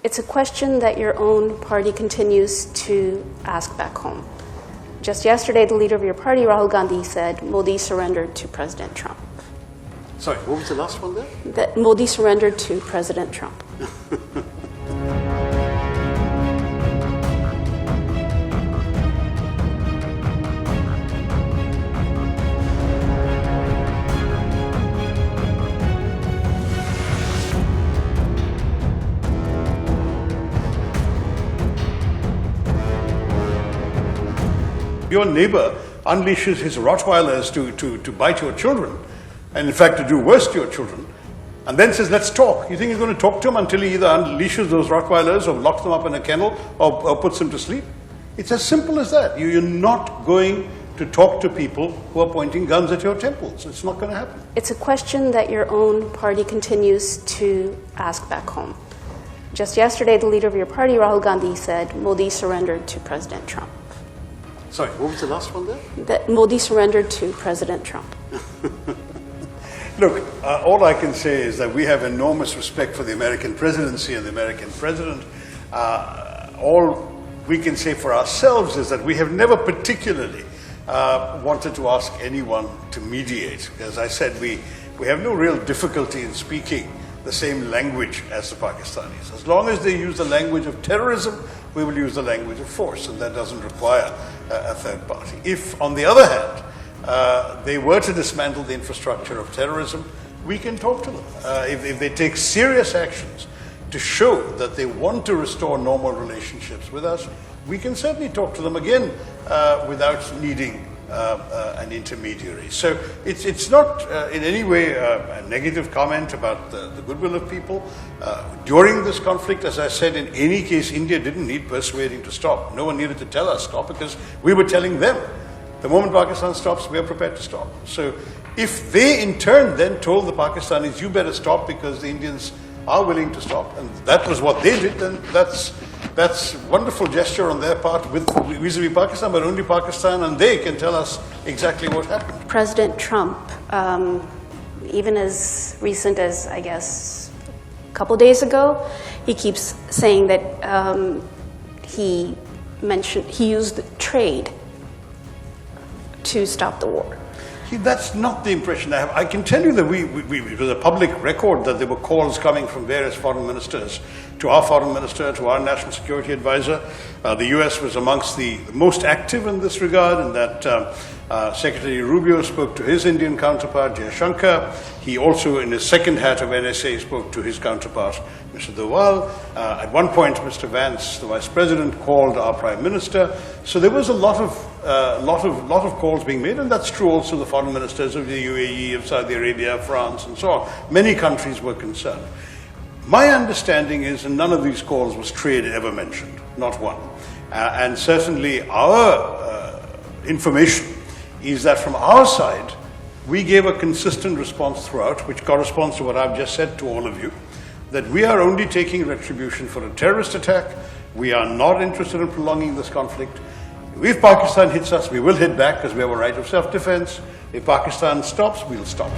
It's a question that your own party continues to ask back home. Just yesterday, the leader of your party, Rahul Gandhi, said Modi surrendered to President Trump. Sorry, what was the last one there? That Modi surrendered to President Trump. Your neighbor unleashes his Rottweilers to bite your children, and in fact to do worse to your children, and then says, let's talk. You think you're going to talk to him until he either unleashes those Rottweilers or locks them up in a kennel or puts them to sleep? It's as simple as that. You're not going to talk to people who are pointing guns at your temples. It's not going to happen. It's a question that your own party continues to ask back home. Just yesterday, the leader of your party, Rahul Gandhi, said Modi surrendered to President Trump. Sorry, what was the last one there? That Modi surrendered to President Trump. Look, all I can say is that we have enormous respect for the American presidency and the American president. All we can say for ourselves is that we have never particularly wanted to ask anyone to mediate. As I said, we have no real difficulty in speaking the same language as the Pakistanis. As long as they use the language of terrorism, we will use the language of force, and that doesn't require a third party. If, on the other hand, they were to dismantle the infrastructure of terrorism, we can talk to them. If they take serious actions to show that they want to restore normal relationships with us, we can certainly talk to them again without needing an intermediary. So it's not in any way a negative comment about the goodwill of people. During this conflict, as I said, in any case, India didn't need persuading to stop. No one needed to tell us stop because we were telling them. The moment Pakistan stops, we are prepared to stop. So if they in turn then told the Pakistanis, you better stop because the Indians are willing to stop, and that was what they did, then that's a wonderful gesture on their part with vis-a-vis Pakistan, but only Pakistan and they can tell us exactly what happened. President Trump, even as recent as, I guess, a couple days ago, he keeps saying that he used trade to stop the war. That's not the impression I have. I can tell you that it was a public record that there were calls coming from various foreign ministers to our foreign minister, to our national security advisor. The US was amongst the most active in this regard, and that Secretary Rubio spoke to his Indian counterpart, Jaishankar. He also, in his second hat of NSA, spoke to his counterpart, Mr. Doval. At one point, Mr. Vance, the Vice President, called our Prime Minister. So there was a lot of calls being made, and that's true also the foreign ministers of the UAE, of Saudi Arabia, France, and so on. Many countries were concerned. My understanding is, and none of these calls was trade ever mentioned, not one. And certainly our information is that from our side, we gave a consistent response throughout, which corresponds to what I've just said to all of you, that we are only taking retribution for a terrorist attack. We are not interested in prolonging this conflict. If Pakistan hits us, we will hit back because we have a right of self-defense. If Pakistan stops, we'll stop.